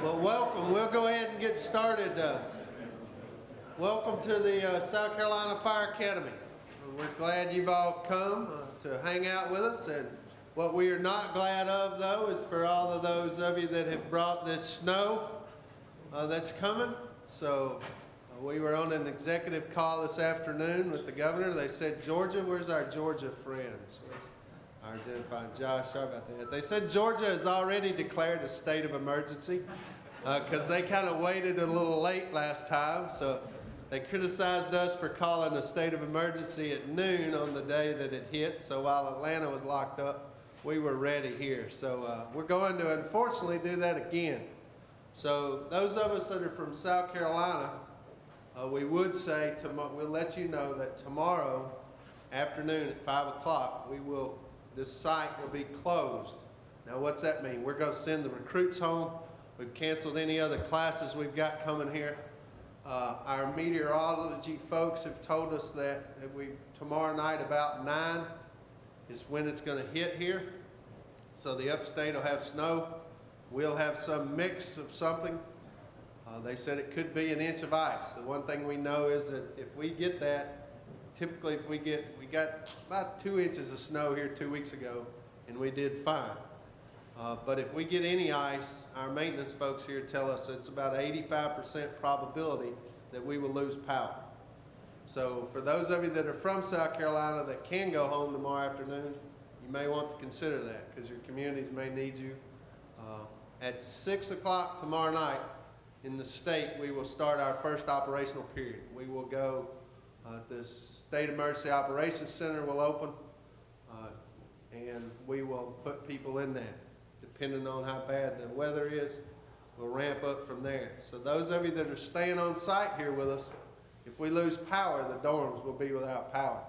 Well, welcome. We'll go ahead and get started. Welcome to the South Carolina Fire Academy. We're glad you've all come to hang out with us. And what we are not glad of, though, is for all of those of you that have brought this snow that's coming. So we were on an executive call this afternoon with the governor. They said, Georgia, where's our Georgia friends? Our identified Josh, sorry about that. They said Georgia has already declared a state of emergency because they kind of waited a little late last time. So they criticized us for calling a state of emergency at noon on the day that it hit. So while Atlanta was locked up, we were ready here. So we're going to unfortunately do that again. So those of us that are from South Carolina, we would say, we'll let you know that tomorrow afternoon at 5 o'clock, this site will be closed. Now what's that mean? We're going to send the recruits home. We've canceled any other classes we've got coming here. Our meteorology folks have told us that tomorrow night about 9 is when it's going to hit here. So the upstate will have snow. We'll have some mix of something. They said it could be an inch of ice. The one thing we know is that if we get that, typically if we got about 2 inches of snow here 2 weeks ago, and we did fine. But if we get any ice, our maintenance folks here tell us it's about 85% probability that we will lose power. So for those of you that are from South Carolina that can go home tomorrow afternoon, you may want to consider that because your communities may need you. At 6 o'clock tomorrow night in the state, we will start our first operational period. We will go, the State Emergency Operations Center will open, and we will put people in that. Depending on how bad the weather is, we'll ramp up from there. So those of you that are staying on site here with us, if we lose power, the dorms will be without power.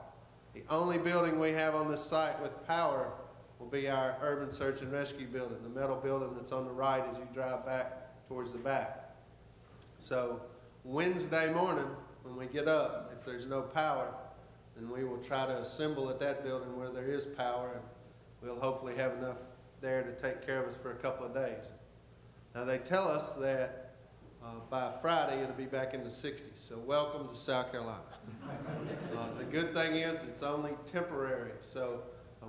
The only building we have on this site with power will be our urban search and rescue building, the metal building that's on the right as you drive back towards the back. So Wednesday morning, when we get up, if there's no power, then we will try to assemble at that building where there is power, and we'll hopefully have enough there to take care of us for a couple of days. Now they tell us that by Friday it'll be back in the 60s, so welcome to South Carolina. The good thing is it's only temporary, so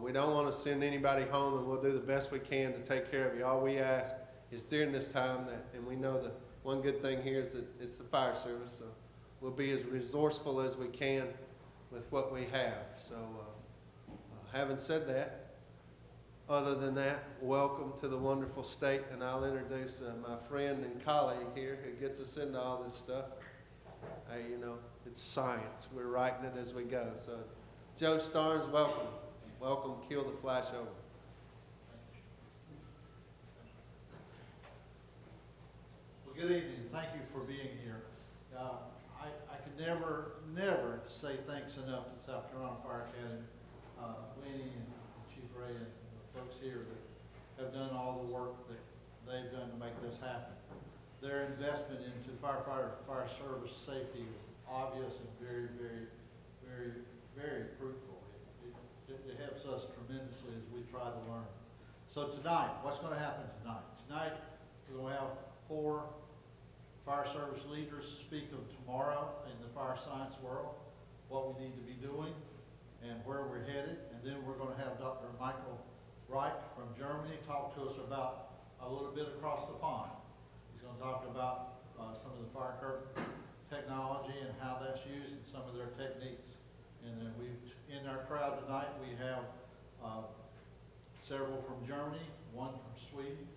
we don't want to send anybody home, and we'll do the best we can to take care of you. All we ask is during this time, and we know that one good thing here is that it's the fire service, so we'll be as resourceful as we can with what we have. So having said that, other than that, welcome to the wonderful state, and I'll introduce my friend and colleague here who gets us into all this stuff. Hey, you know, it's science. We're writing it as we go. So, Joe Starnes, welcome. Welcome, Kill the Flashover. Well, good evening. Thank you for being here. I can never say thanks enough to South Carolina Fire Academy, Lenny and Chief Ray and folks here that have done all the work that they've done to make this happen. Their investment into firefighter fire service safety is obvious and very fruitful. It helps us tremendously as we try to learn. So tonight, what's going to happen tonight? Tonight, we're going to have 4 fire service leaders speak of tomorrow in the fire science world, what we need to be doing and where we're headed. And then we're going to have Dr. Michael Reich from Germany talk to us about a little bit across the pond. He's going to talk about some of the fire curtain technology and how that's used and some of their techniques. And then in our crowd tonight, we have several from Germany, one from Sweden,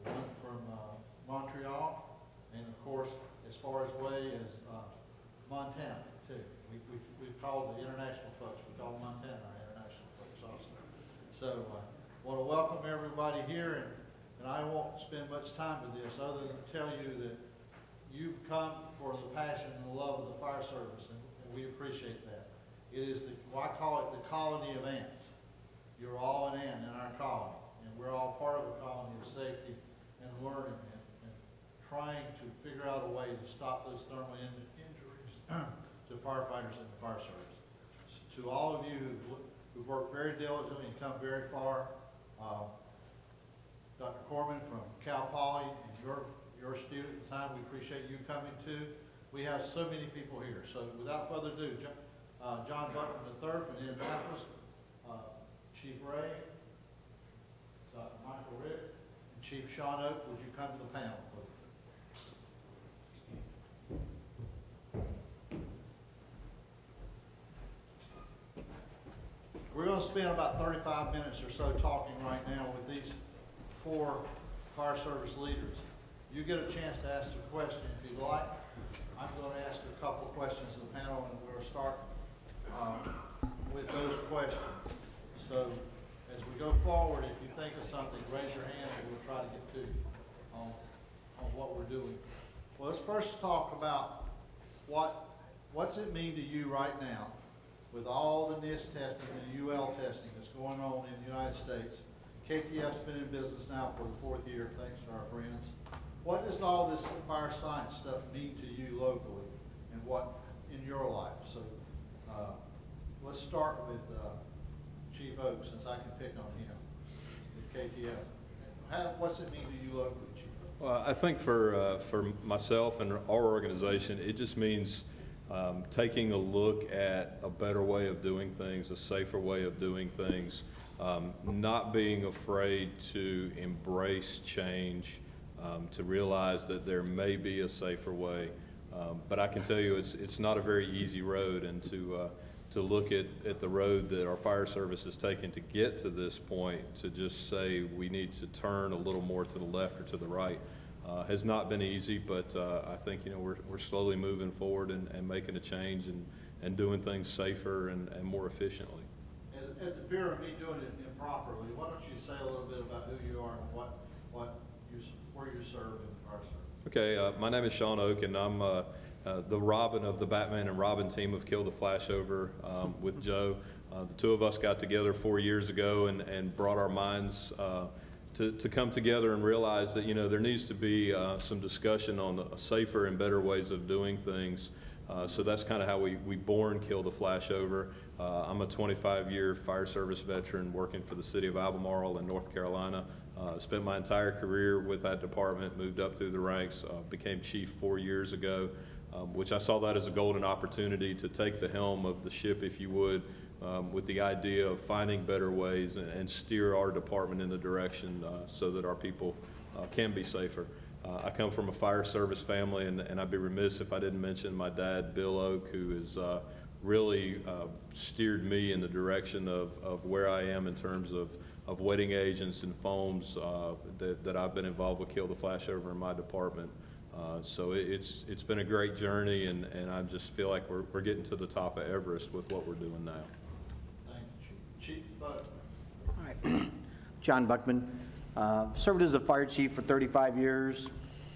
one from Montreal, and of course, as far away as Montana, too. We've called the international folks, we call Montana our international folks also. So I want to welcome everybody here, and I won't spend much time with this other than tell you that you've come for the passion and the love of the fire service, and we appreciate that. It is, I call it the colony of ants. You're all an ant in our colony, and we're all part of a colony of safety and learning and trying to figure out a way to stop those thermal injuries to firefighters and the fire service. So to all of you who've worked very diligently and come very far, Dr. Corman from Cal Poly and your you're a student at the time. We appreciate you coming too. We have so many people here. So without further ado, John Buckman III from Indianapolis, Chief Ray, Dr. Michael Rick, and Chief Sean Oak, would you come to the panel, please? We're going to spend about 35 minutes or so talking right now with these 4 fire service leaders. You get a chance to ask a question if you'd like. I'm going to ask a couple of questions to the panel, and we'll start with those questions. So as we go forward, if you think of something, raise your hand and we'll try to get to you on what we're doing. Well, let's first talk about what's it mean to you right now with all the NIST testing and the UL testing that's going on in the United States. KTF's been in business now for the 4th year, thanks to our friends. What does all this fire science stuff mean to you locally and what in your life? So let's start with Chief Oak, since I can pick on him with KTF. What's it mean to you locally, Chief Oak? Well, I think for myself and our organization, it just means taking a look at a better way of doing things, a safer way of doing things, not being afraid to embrace change, to realize that there may be a safer way. But I can tell you it's not a very easy road, and to look at the road that our fire service has taken to get to this point, to just say we need to turn a little more to the left or to the right, has not been easy, but I think we're slowly moving forward and making a change and doing things safer and more efficiently. At the fear of me doing it improperly, why don't you say a little bit about who you are and where you serve in the fire service? Okay, my name is Sean Oak, and I'm the Robin of the Batman and Robin team of Kill the Flashover with Joe. The 2 of us got together 4 years ago and brought our minds to come together and realize that there needs to be some discussion on safer and better ways of doing things. So that's kind of how we born Kill the Flashover. I'm a 25-year fire service veteran working for the city of Albemarle in North Carolina. Spent my entire career with that department, moved up through the ranks, became chief 4 years ago, which I saw that as a golden opportunity to take the helm of the ship, if you would, with the idea of finding better ways and steer our department in the direction so that our people can be safer. I come from a fire service family, and I'd be remiss if I didn't mention my dad, Bill Oak, who has really steered me in the direction of where I am in terms of wetting agents and foams that I've been involved with Kill the Flashover in my department. So it's been a great journey, and I just feel like we're getting to the top of Everest with what we're doing now. Thank you, Chief Buckman. All right. John Buckman. Served as a fire chief for 35 years,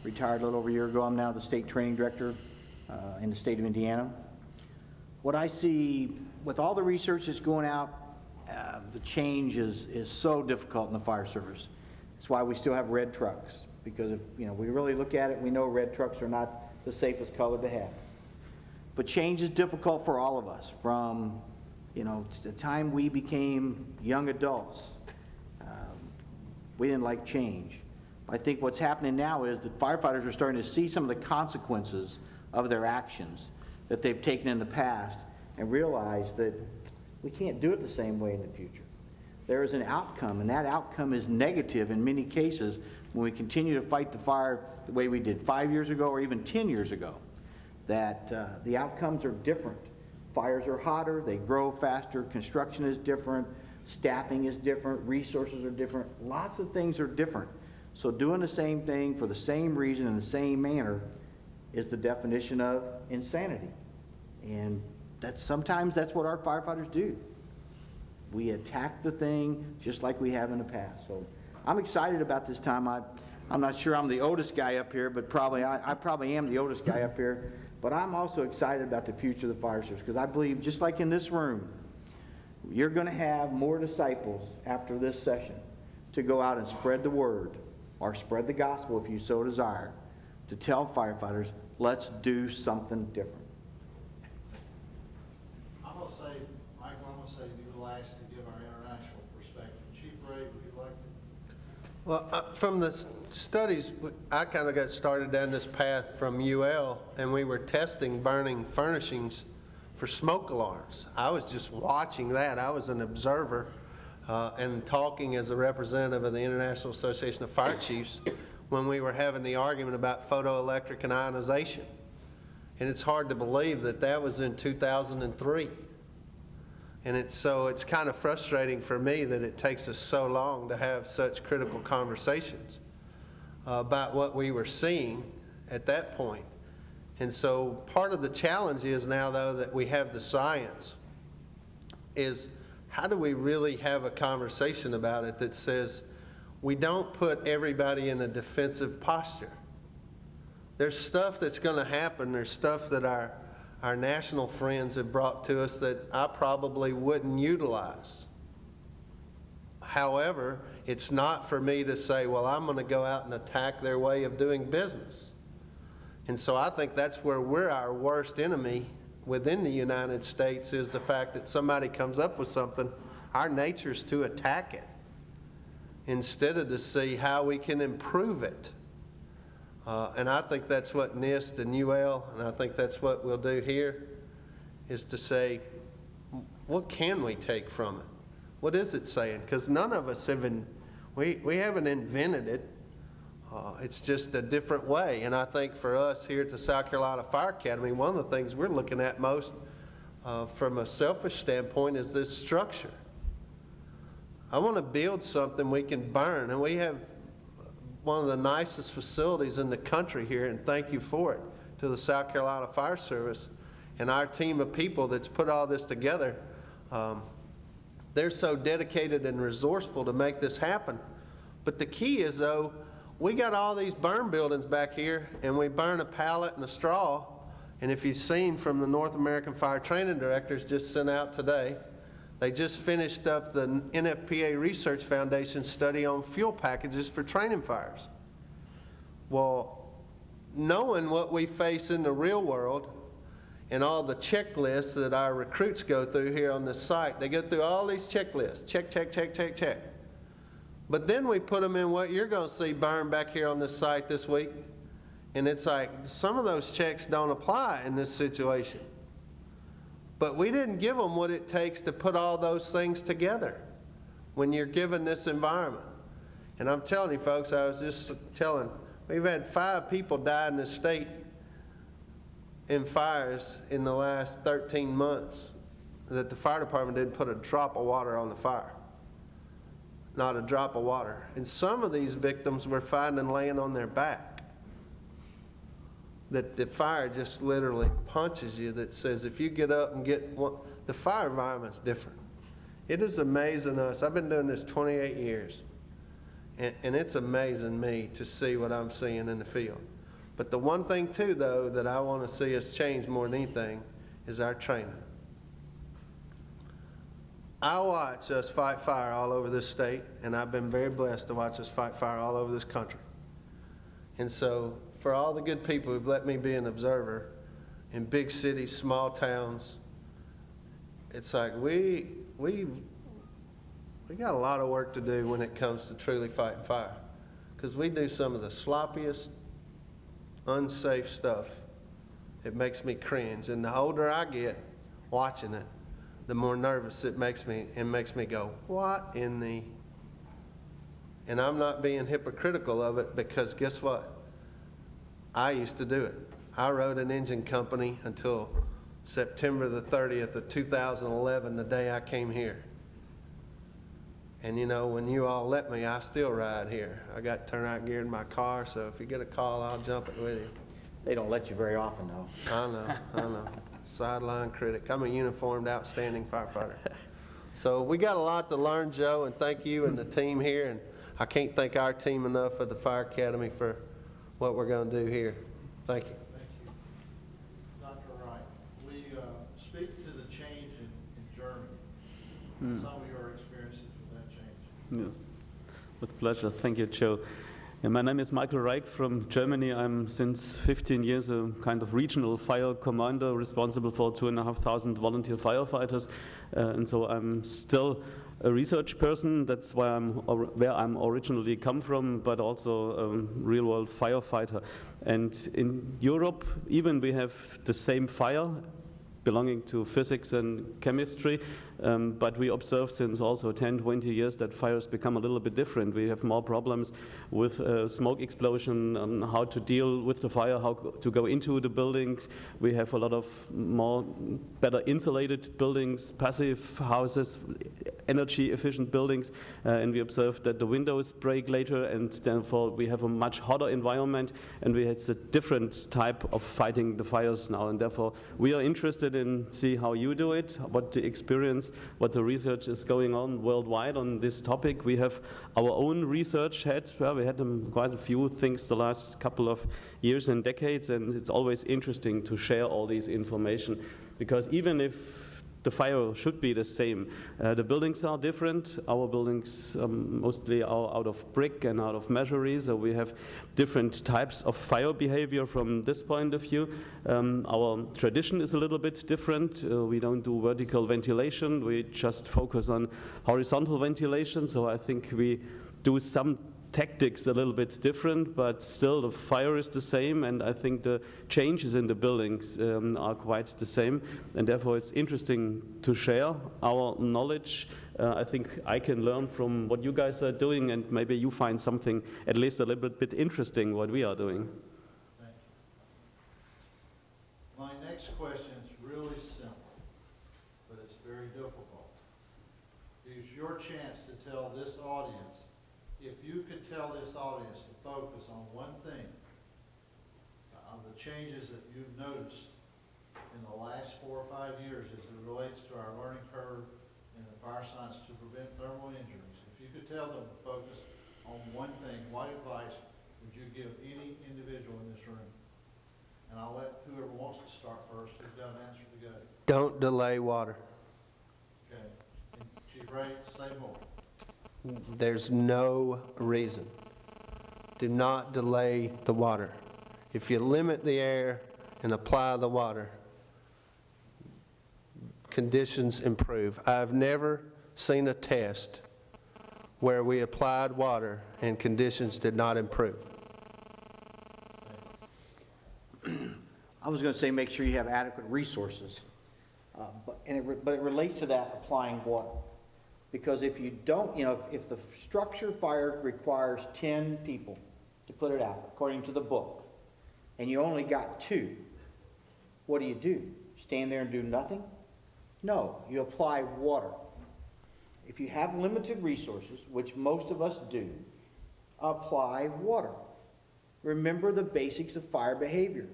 retired a little over a year ago. I'm now the state training director in the state of Indiana. What I see with all the research that's going out, the change is so difficult in the fire service. That's why we still have red trucks, because if we really look at it, we know red trucks are not the safest color to have. But change is difficult for all of us. From the time we became young adults, we didn't like change. I think what's happening now is that firefighters are starting to see some of the consequences of their actions that they've taken in the past and realize that we can't do it the same way in the future. There is an outcome, and that outcome is negative in many cases when we continue to fight the fire the way we did 5 years ago or even 10 years ago, that the outcomes are different. Fires are hotter, they grow faster, construction is different, staffing is different, resources are different, lots of things are different. So doing the same thing for the same reason in the same manner is the definition of insanity. And sometimes that's what our firefighters do. We attack the thing just like we have in the past. So I'm excited about this time. I'm not sure I'm the oldest guy up here, but I probably am the oldest guy up here. But I'm also excited about the future of the fire service, because I believe, just like in this room, you're going to have more disciples after this session to go out and spread the word, or spread the gospel if you so desire, to tell firefighters, let's do something different. I'm going to say, Michael, I'm going to say you last to give our international perspective. Chief Ray, would you like to? Well, from the studies, I kind of got started down this path from UL, and we were testing burning furnishings for smoke alarms. I was just watching that. I was an observer and talking as a representative of the International Association of Fire Chiefs when we were having the argument about photoelectric and ionization. And it's hard to believe that that was in 2003. And it's kind of frustrating for me that it takes us so long to have such critical conversations about what we were seeing at that point. And so part of the challenge is now, though, that we have the science, is how do we really have a conversation about it that says we don't put everybody in a defensive posture? There's stuff that's going to happen. There's stuff that our national friends have brought to us that I probably wouldn't utilize. However, it's not for me to say, well, I'm going to go out and attack their way of doing business. And so I think that's where we're our worst enemy within the United States, is the fact that somebody comes up with something, our nature is to attack it instead of to see how we can improve it. And I think that's what NIST and UL, and I think that's what we'll do here, is to say, what can we take from it? What is it saying? Because none of us have we haven't invented it. It's just a different way. And I think for us here at the South Carolina Fire Academy, one of the things we're looking at most from a selfish standpoint is this structure. I want to build something we can burn, and we have one of the nicest facilities in the country here, and thank you for it, to the South Carolina Fire Service and our team of people that's put all this together. They're so dedicated and resourceful to make this happen. But the key is, though, we got all these burn buildings back here, and we burn a pallet and a straw, and if you've seen from the North American Fire Training Directors just sent out today, they just finished up the NFPA Research Foundation study on fuel packages for training fires. Well, knowing what we face in the real world and all the checklists that our recruits go through here on this site, they go through all these checklists, check, check, check, check, check. But then we put them in what you're going to see burn back here on this site this week, and it's like some of those checks don't apply in this situation. But we didn't give them what it takes to put all those things together when you're given this environment. And I'm telling you, folks, I was just telling, we've had 5 people die in this state in fires in the last 13 months that the fire department didn't put a drop of water on the fire. Not a drop of water. And some of these victims we're finding laying on their back. That the fire just literally punches you, that says if you get up and get one, the fire environment's different. It is amazing us. I've been doing this 28 years, and it's amazing me to see what I'm seeing in the field. But the one thing too, though, that I want to see us change more than anything is our training. I watch us fight fire all over this state, and I've been very blessed to watch us fight fire all over this country. And so for all the good people who've let me be an observer in big cities, small towns, it's like we got a lot of work to do when it comes to truly fighting fire, because we do some of the sloppiest, unsafe stuff. It makes me cringe, and the older I get watching it, the more nervous it makes me, and makes me go, what in the... And I'm not being hypocritical of it, because guess what? I used to do it. I rode an engine company until September the 30th of 2011, the day I came here. And you know, when you all let me, I still ride here. I got turnout gear in my car, so if you get a call, I'll jump it with you. They don't let you very often, though. I know. Sideline critic. I'm a uniformed, outstanding firefighter. So we got a lot to learn, Joe, and thank you and the team here. And I can't thank our team enough at the Fire Academy for what we're going to do here. Thank you. Thank you. Dr. Wright, we speak to the change in Germany. Some of your experiences with that change. Yes, with pleasure. Thank you, Joe. Yeah, my name is Michael Reich from Germany. I'm since 15 years a kind of regional fire commander responsible for 2,500 volunteer firefighters. And so I'm still a research person. That's where I'm originally come from, but also a real-world firefighter. And in Europe, even we have the same fire belonging to physics and chemistry, but we observe since also 10, 20 years that fires become a little bit different. We have more problems with smoke explosion, how to deal with the fire, how to go into the buildings. We have a lot of better insulated buildings, passive houses, energy efficient buildings, and we observe that the windows break later, and therefore we have a much hotter environment, and we have a different type of fighting the fires now, and therefore we are interested in see how you do it, what the experience, what the research is going on worldwide on this topic. We have our own research head. Well, we had quite a few things the last couple of years and decades, and it's always interesting to share all these information, because even if the fire should be the same. The buildings are different. Our buildings mostly are out of brick and out of masonry, so we have different types of fire behavior from this point of view. Our tradition is a little bit different. We don't do vertical ventilation. We just focus on horizontal ventilation, so I think we do some tactics a little bit different, but still the fire is the same, and I think the changes in the buildings are quite the same, and therefore it's interesting to share our knowledge. I think I can learn from what you guys are doing, and maybe you find something at least a little bit interesting what we are doing. Thank you. My next question is really simple, but it's very difficult. It's your chance to tell this audience, if you could tell this audience to focus on one thing, on the changes that you've noticed in the last 4 or 5 years as it relates to our learning curve in the fire science to prevent thermal injuries, if you could tell them to focus on one thing, what advice would you give any individual in this room? And I'll let whoever wants to start first, who's got an answer to go. Don't delay water. Okay. And Chief Ray, say more. There's no reason. Do not delay the water. If you limit the air and apply the water, conditions improve. I've never seen a test where we applied water and conditions did not improve. I was going to say make sure you have adequate resources, but it relates to that applying water. Because if you don't, if the structure fire requires 10 people to put it out, according to the book, and you only got 2, what do? Stand there and do nothing? No, you apply water. If you have limited resources, which most of us do, apply water. Remember the basics of fire behavior.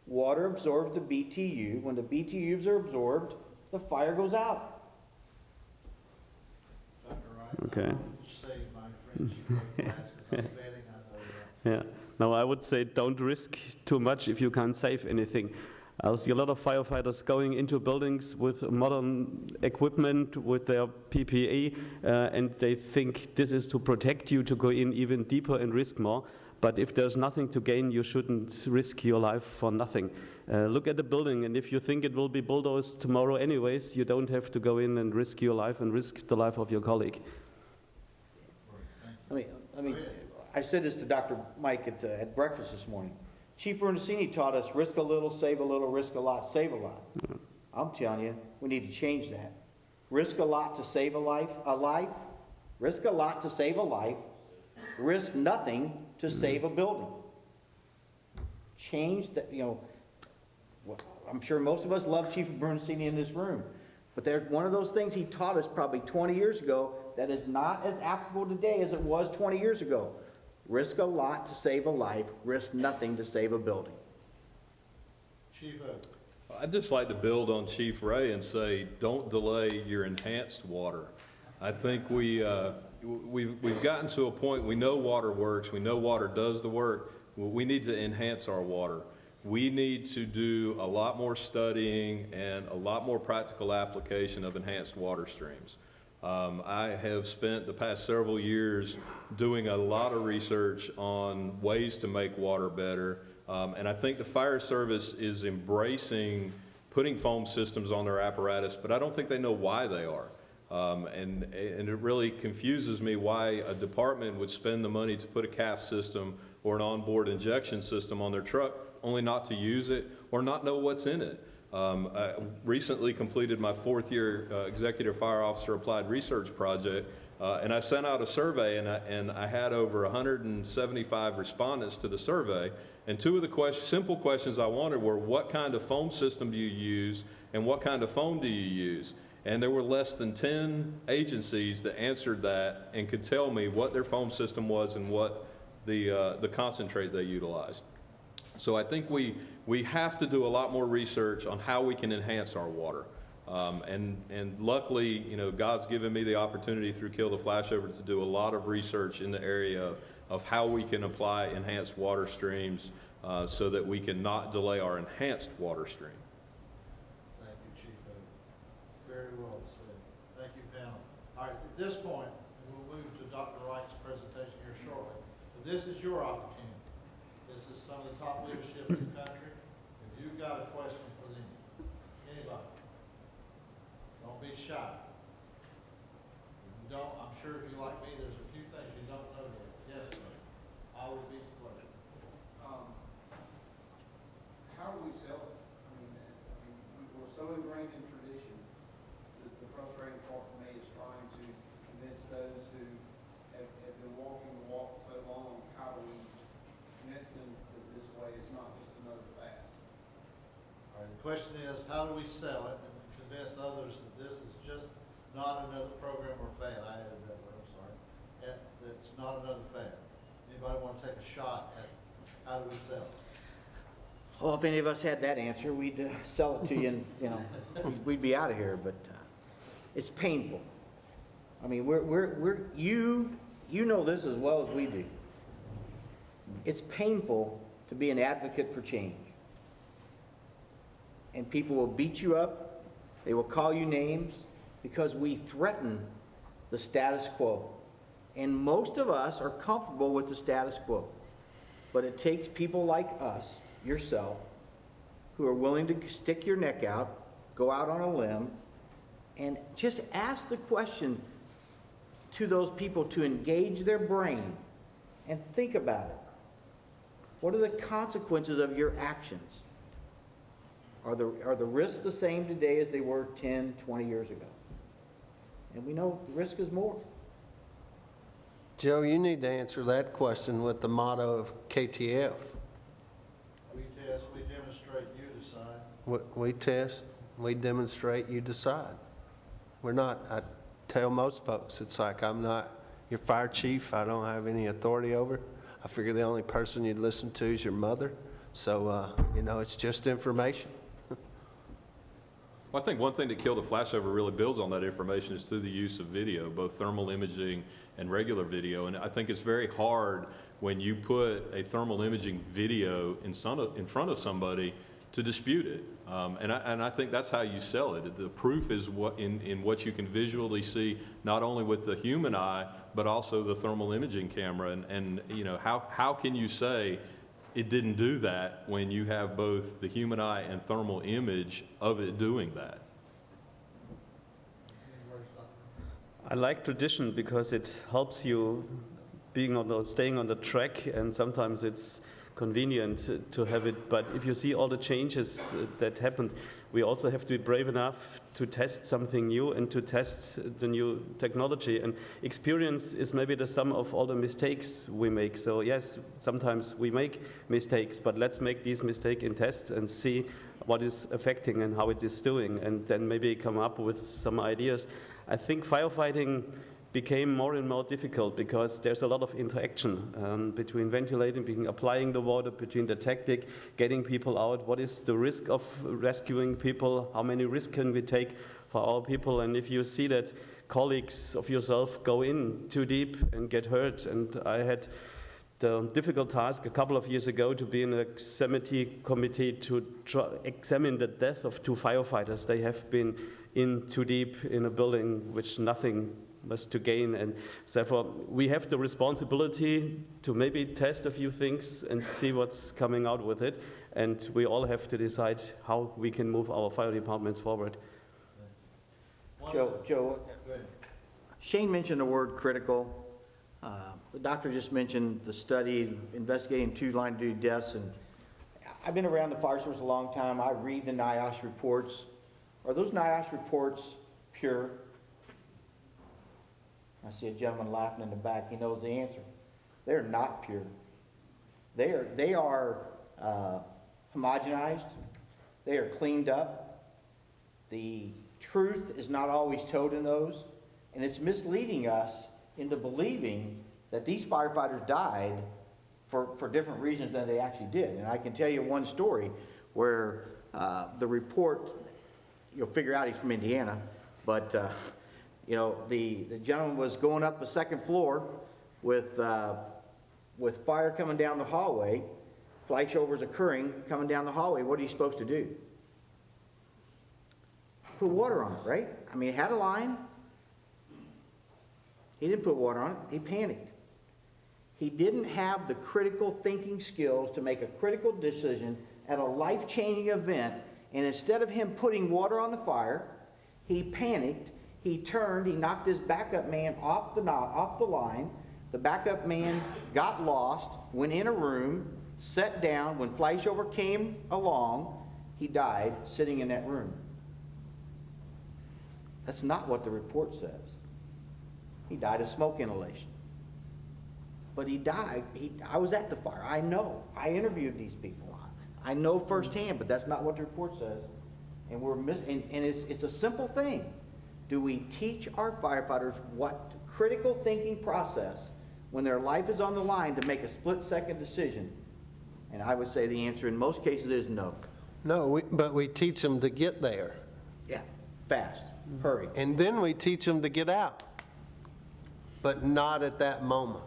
Water absorbs the BTU. When the BTUs are absorbed, the fire goes out. Okay. Save my friendship. Yeah. Now I would say don't risk too much if you can't save anything. I see a lot of firefighters going into buildings with modern equipment, with their PPE, and they think this is to protect you to go in even deeper and risk more. But if there's nothing to gain, you shouldn't risk your life for nothing. Look at the building, and if you think it will be bulldozed tomorrow anyways, you don't have to go in and risk your life and risk the life of your colleague. I said this to Dr. Mike at breakfast this morning. Chief Bernasini taught us risk a little, save a little, risk a lot, save a lot. Yeah. I'm telling you, we need to change that. Risk a lot to save a life, risk a lot to save a life, risk nothing to save a building. Change that, I'm sure most of us love Chief Bernasini in this room, but there's one of those things he taught us probably 20 years ago that is not as applicable today as it was 20 years ago. Risk a lot to save a life, risk nothing to save a building. Chief I'd just like to build on Chief Ray and say, don't delay your enhanced water. I think we've gotten to a point, we know water works, we know water does the work, we need to enhance our water. We need to do a lot more studying and a lot more practical application of enhanced water streams. I have spent the past several years doing a lot of research on ways to make water better, and I think the fire service is embracing putting foam systems on their apparatus, but I don't think they know why they are. And it really confuses me why a department would spend the money to put a CAF system or an onboard injection system on their truck, only not to use it or not know what's in it. I recently completed my 4th year Executive Fire Officer Applied Research Project, and I sent out a survey, and I had over 175 respondents to the survey. And 2 of the simple questions I wanted were, what kind of foam system do you use, and what kind of foam do you use? And there were less than 10 agencies that answered that and could tell me what their foam system was and what the concentrate they utilized. So I think we have to do a lot more research on how we can enhance our water. And luckily, you know, God's given me the opportunity through Kill the Flashover to do a lot of research in the area of how we can apply enhanced water streams so that we can not delay our enhanced water stream. Thank you, Chief. Very well said. Thank you, panel. All right, at this point, we'll move to Dr. Wright's presentation here shortly. But this is your opportunity. This is some of the top leadership in the country. If you've got a question for them, anybody, don't be shy. If you don't, I'm sure if you're like me, there's a few things you don't know yet. Yes, sir. I'll repeat the question. How do we sell it? We're so ingrained in tradition that the frustrating part for me is trying to convince those who have been walking the walk so long. How do we convince them that this way is not just another fad? All right, the question is, how do we sell it and convince others that this is just not another program or fad? I added that word, I'm sorry. That's not another fad. Anybody want to take a shot at how do we sell it? Well, if any of us had that answer, we'd sell it to you and, you know, we'd be out of here, but it's painful. I mean, you know this as well as we do. It's painful to be an advocate for change. And people will beat you up, they will call you names, because we threaten the status quo. And most of us are comfortable with the status quo. But it takes people like us, yourself, who are willing to stick your neck out, go out on a limb, and just ask the question to those people to engage their brain and think about it. What are the consequences of your actions? Are the risks the same today as they were 10, 20 years ago? And we know the risk is more. Joe, you need to answer that question with the motto of KTF. We test, we demonstrate, you decide. We test, we demonstrate, you decide. We're not, I tell most folks, it's like, I'm not your fire chief, I don't have any authority over it. I figure the only person you'd listen to is your mother. So, you know, it's just information. Well, I think one thing that Kill the Flashover really builds on that information is through the use of video, both thermal imaging and regular video. And I think it's very hard when you put a thermal imaging video in front of somebody to dispute it. And I think that's how you sell it. The proof is in what you can visually see, not only with the human eye, but also the thermal imaging camera. And you know, how can you say it didn't do that when you have both the human eye and thermal image of it doing that? I like tradition because it helps you staying on the track, and sometimes it's convenient to have it. But if you see all the changes that happened, we also have to be brave enough to test something new and to test the new technology. And experience is maybe the sum of all the mistakes we make. So yes, sometimes we make mistakes, but let's make these mistakes in tests and see what is affecting and how it is doing, and then maybe come up with some ideas. I think firefighting became more and more difficult because there's a lot of interaction between ventilating, applying the water, between the tactic, getting people out. What is the risk of rescuing people? How many risks can we take for our people? And if you see that colleagues of yourself go in too deep and get hurt, and I had the difficult task a couple of years ago to be in a Yosemite committee to examine the death of 2 firefighters. They have been in too deep in a building which nothing was to gain, and therefore we have the responsibility to maybe test a few things and see what's coming out with it, and we all have to decide how we can move our fire departments forward. Joe, Go ahead. Shane mentioned the word critical. The doctor just mentioned the study investigating 2 line of duty deaths, and I've been around the fire service a long time. I read the NIOSH reports. Are those NIOSH reports pure? I see a gentleman laughing in the back. He knows the answer. They're not pure. They are homogenized. They are cleaned up. The truth is not always told in those, and it's misleading us into believing that these firefighters died for different reasons than they actually did. And I can tell you one story where the report, you'll figure out he's from Indiana, but you know, the gentleman was going up the 2nd floor with fire coming down the hallway, flashovers occurring, coming down the hallway. What are you supposed to do? Put water on it, right? I mean, he had a line. He didn't put water on it. He panicked. He didn't have the critical thinking skills to make a critical decision at a life-changing event, and instead of him putting water on the fire, he panicked. He turned, he knocked his backup man off the line. The backup man got lost, went in a room, sat down. When flashover came along, he died sitting in that room. That's not what the report says. He died of smoke inhalation. But he died. I was at the fire. I know. I interviewed these people. I know firsthand, but that's not what the report says. And it's a simple thing. Do we teach our firefighters what critical thinking process when their life is on the line to make a split-second decision? And I would say the answer in most cases is no. No, but we teach them to get there. Yeah, fast, hurry. And then we teach them to get out, but not at that moment.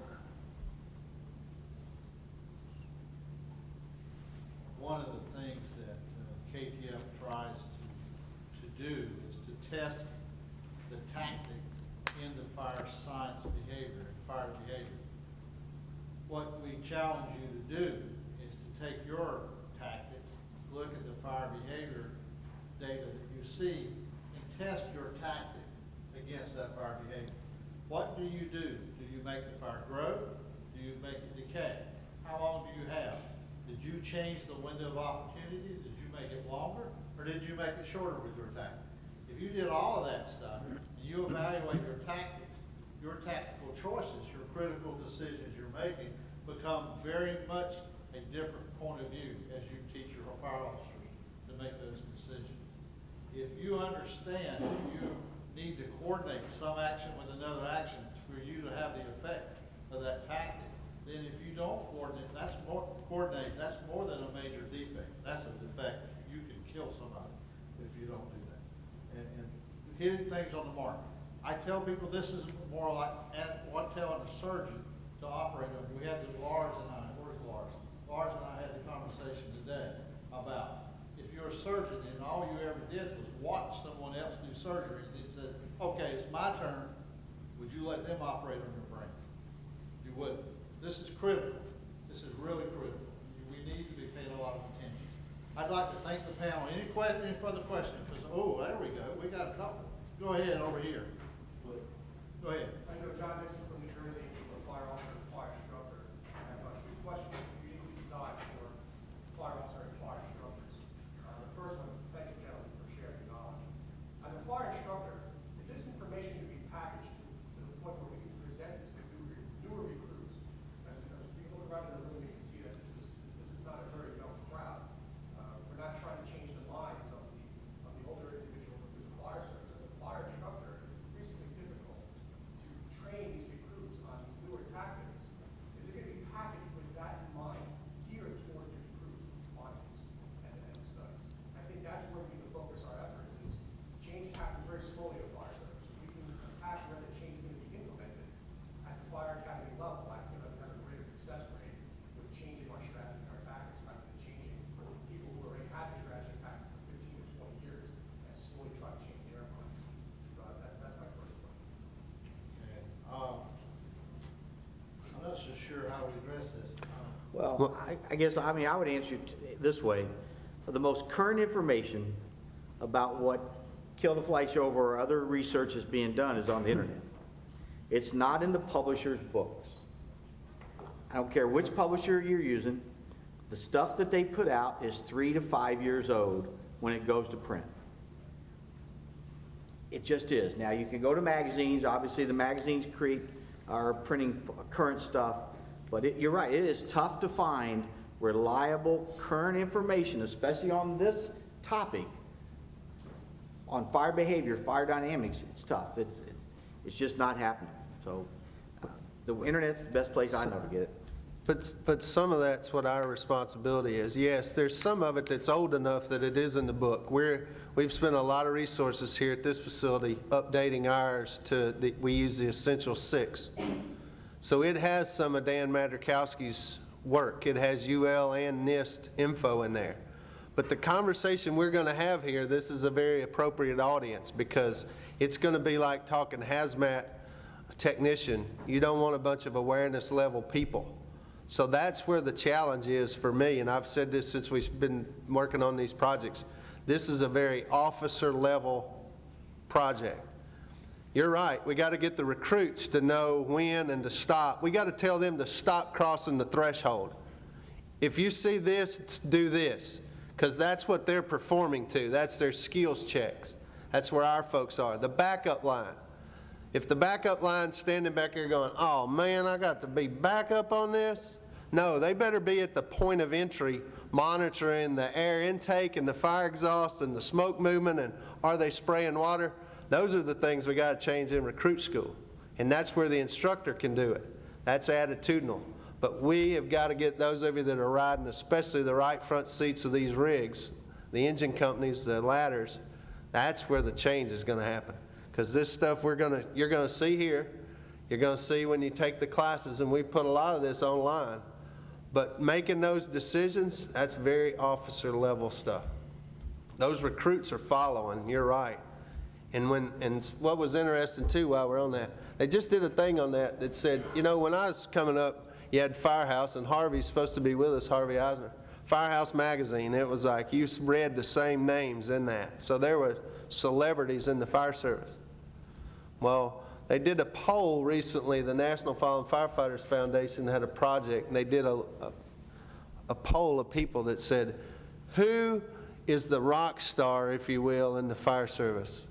One of the things that KTF tries to do is to test the tactic into fire science behavior and fire behavior. What we challenge you to do is to take your tactics, look at the fire behavior data that you see, and test your tactic against that fire behavior. What do? Do you make the fire grow? Do you make it decay? How long do you have? Did you change the window of opportunity? Did you make it longer? Or did you make it shorter with your tactic? If you did all of that stuff, and you evaluate your tactics, your tactical choices, your critical decisions you're making become very much a different point of view as you teach your fire officers to make those decisions. If you understand that you need to coordinate some action with another action for you to have the effect of that tactic, then if you don't coordinate, that's more than a major defect. That's a defect. You can kill somebody if you don't do that. And hitting things on the mark. I tell people this is more like what telling a surgeon to operate on. We had Lars and I, where's Lars? Lars and I had the conversation today about if you're a surgeon and all you ever did was watch someone else do surgery and said, okay, it's my turn, would you let them operate on your brain? You wouldn't. This is critical. This is really critical. We need to be paying a lot of attention. I'd like to thank the panel. Any further questions? Because, oh, there we go. We got a couple. Go ahead over here. Go ahead. I know John Dixon from New Jersey, I'm a fire officer and fire instructor. I have 2 questions uniquely designed for fire officer and fire instructors. The first one, thank you, gentlemen, for sharing your knowledge. As a fire instructor, is this information to be packaged to the point where we can present it to newer recruits? As we look around in the room, we can see that this is not a very young crowd. We're not trying to change the minds of the older individuals who do the fire service. As a fire instructor, it's increasingly difficult to train these Well, I guess, I mean, I would answer it this way. The most current information about what Kill the Flashover or other research is being done is on the internet. It's not in the publisher's books. I don't care which publisher you're using, the stuff that they put out is 3 to 5 years old when it goes to print. It just is. Now you can go to magazines, obviously the magazines are printing current stuff, but you're right, it is tough to find reliable current information, especially on this topic, on fire behavior, fire dynamics. It's tough. It's just not happening. So the internet's the best place I know to get it. But some of that's what our responsibility is. Yes, there's some of it that's old enough that it is in the book. We've spent a lot of resources here at this facility updating ours we use the Essential 6. So it has some of Dan Madrikowski's work. It has UL and NIST info in there. But the conversation we're going to have here, this is a very appropriate audience because it's going to be like talking hazmat technician. You don't want a bunch of awareness level people. So that's where the challenge is for me, and I've said this since we've been working on these projects. This is a very officer level project. You're right, we got to get the recruits to know when and to stop. We got to tell them to stop crossing the threshold. If you see this, do this, because that's what they're performing to. That's their skills checks. That's where our folks are. The backup line. If the backup line's standing back here going, oh man, I got to be back up on this. No, they better be at the point of entry monitoring the air intake and the fire exhaust and the smoke movement and are they spraying water. Those are the things we got to change in recruit school. And that's where the instructor can do it. That's attitudinal. But we have got to get those of you that are riding, especially the right front seats of these rigs, the engine companies, the ladders, that's where the change is going to happen. Because this stuff you're going to see here, you're going to see when you take the classes, and we put a lot of this online. But making those decisions, that's very officer level stuff. Those recruits are following, you're right. And what was interesting too while we're on that, they just did a thing on that said, you know, when I was coming up, you had Firehouse, and Harvey's supposed to be with us, Harvey Eisner. Firehouse magazine, it was like you read the same names in that. So there were celebrities in the fire service. Well, they did a poll recently, the National Fallen Firefighters Foundation had a project, and they did a poll of people that said, who is the rock star, if you will, in the fire service?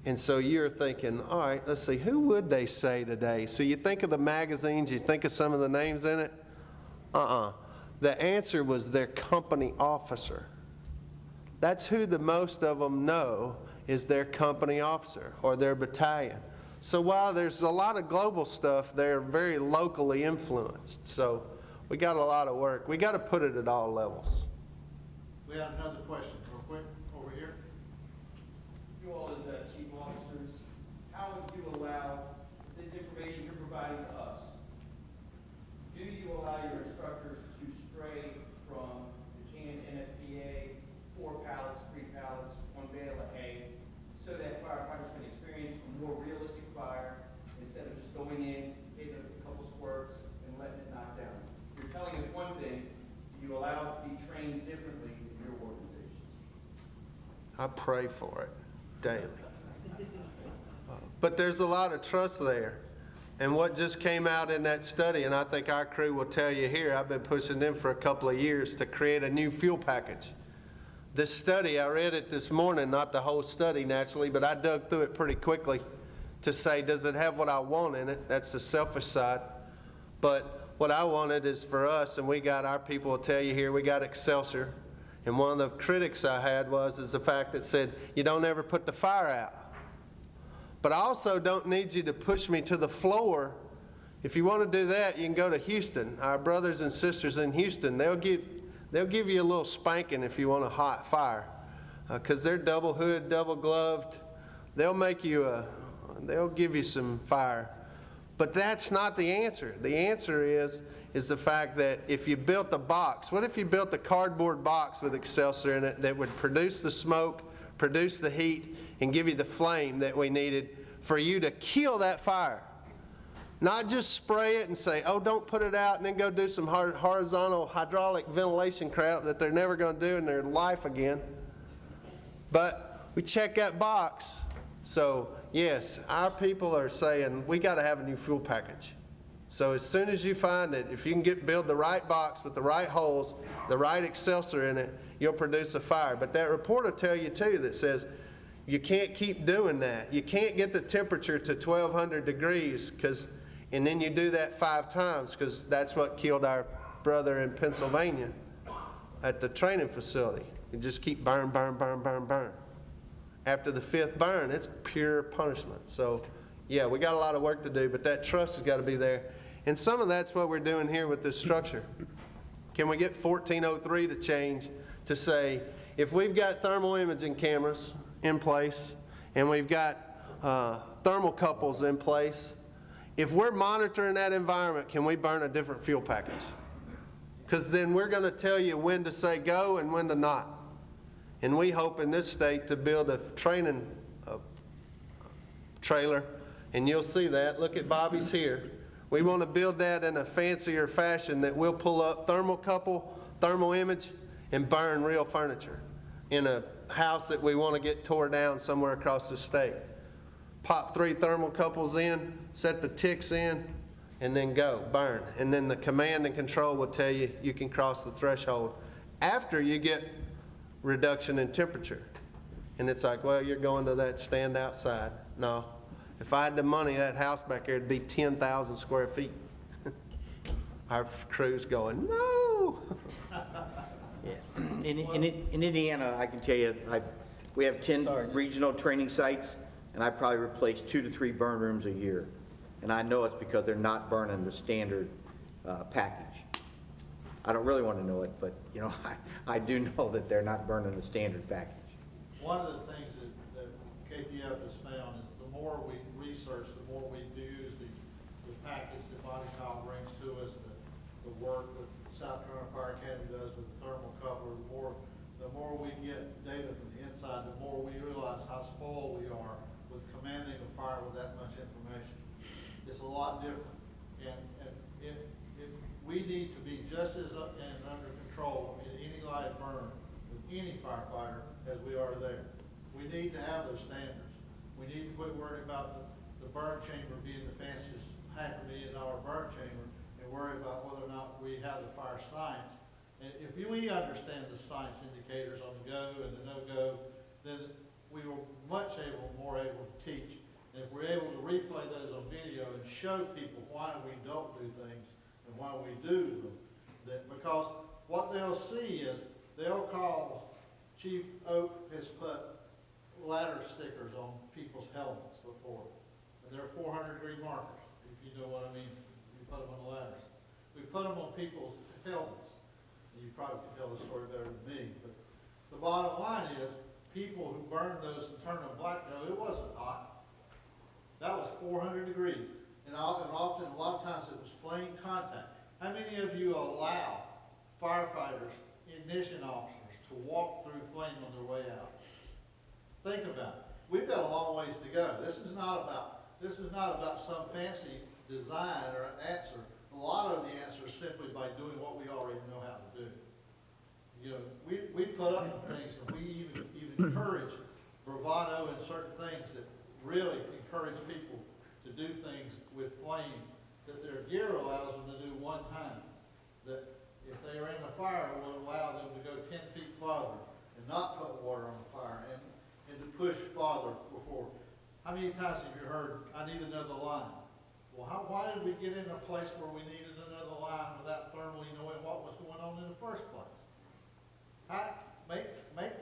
And so you're thinking, all right, let's see, who would they say today? So you think of the magazines, you think of some of the names in it? The answer was their company officer. That's who the most of them know is their company officer or their battalion. So while there's a lot of global stuff, they're very locally influenced. So we got a lot of work. We got to put it at all levels. We have another question real quick over here. You all as chief officers, how would you allow this information you're providing to us? Do you allow your instructors to stray from the canned NFPA, 4 pallets, 3 pallets, 1 bale of hay, so that firefighters can experience a more realistic fire instead of just going in, taking a couple squirts, and letting it knock down? You're telling us one thing, you allow it to be trained differently in your organizations. I pray for it daily. But there's a lot of trust there. And what just came out in that study, and I think our crew will tell you here, I've been pushing them for a couple of years to create a new fuel package. This study, I read it this morning, not the whole study naturally, but I dug through it pretty quickly to say, does it have what I want in it? That's the selfish side. But what I wanted is for us, and we got our people will tell you here, we got Excelsior. And one of the critics I had is the fact that said, you don't ever put the fire out. But I also don't need you to push me to the floor. If you want to do that, you can go to Houston. Our brothers and sisters in Houston, they'll give you a little spanking if you want a hot fire, because they're double hood, double gloved. They'll give you some fire. But that's not the answer. The answer is the fact that if you built a box, what if you built a cardboard box with Excelsior in it that would produce the smoke, produce the heat, and give you the flame that we needed for you to kill that fire? Not just spray it and say, oh, don't put it out, and then go do some horizontal hydraulic ventilation crap that they're never going to do in their life again. But we check that box. So yes, our people are saying we got to have a new fuel package. So as soon as you find it, if you can build the right box with the right holes, the right accessor in it, you'll produce a fire. But that report will tell you too that says you can't keep doing that. You can't get the temperature to 1,200 degrees and then you do that 5 times, because that's what killed our brother in Pennsylvania at the training facility. You just keep burn, burn, burn, burn, burn. After the 5th burn, it's pure punishment. So yeah, we got a lot of work to do, but that trust has got to be there. And some of that's what we're doing here with this structure. Can we get 1403 to change to say, if we've got thermal imaging cameras in place and we've got thermocouples in place, if we're monitoring that environment, can we burn a different fuel package? Because then we're going to tell you when to say go and when to not. And we hope in this state to build a training trailer, and you'll see that. Look at Bobby's here. We want to build that in a fancier fashion that we'll pull up thermocouple, thermal image, and burn real furniture in a house that we want to get tore down somewhere across the state. Pop 3 thermocouples in, set the ticks in, and then go, burn. And then the command and control will tell you you can cross the threshold after you get reduction in temperature. And it's like, well, you're going to that stand outside. No. If I had the money, that house back there would be 10,000 square feet. Our crew's going, no. Yeah. In Indiana, I can tell you, we have 10 regional training sites, and I probably replace 2 to 3 burn rooms a year. And I know it's because they're not burning the standard package. I don't really want to know it, but you know, I do know that they're not burning the standard package. One of the things that KTF has found is the more we research, the more we use the package that Body Kyle brings to us, the work that South Carolina Fire Academy does with the thermocouple, the more we get data from the inside, the more we realize how spoiled we are with commanding a fire with that much information. It's a lot different, and we need to be just as under control in any live burn with any firefighter as we are there. We need to have those standards. We need to quit worrying about the burn chamber being the fanciest $500,000 burn chamber and worry about whether or not we have the fire science. And if we understand the science indicators on the go and the no-go, then we will more able to teach. And if we're able to replay those on video and show people why we don't do things and why we do them, because what they'll see is they'll call Chief Oak has put ladder stickers on people's helmets before, and they're 400-degree markers, if you know what I mean. You put them on the ladders. We put them on people's helmets. You probably can tell the story better than me, but the bottom line is people who burned those and turned them black, no, it wasn't hot. That was 400 degrees. And often, a lot of times, it was flame contact. How many of you allow firefighters, ignition officers, to walk through flame on their way out? Think about it. We've got a long ways to go. This is not about some fancy design or answer. A lot of the answer is simply by doing what we already know how to do. You know, we put up things, and we even encourage bravado in certain things that really encourage people to do things with flame that their gear allows them to do one time. That if they are in a fire, it will allow them to go 10 feet farther and not put water on the fire and to push farther before. How many times have you heard, I need another line? Well, why did we get in a place where we needed another line without thermally knowing what was going on in the first place?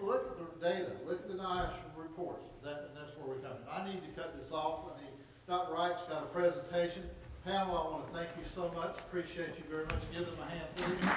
Look at the data, look at the NIOSH reports, and that's where we're coming. I need to cut this off. Dr. Wright's got a presentation. Panel, I want to thank you so much. Appreciate you very much. Give them a hand, please.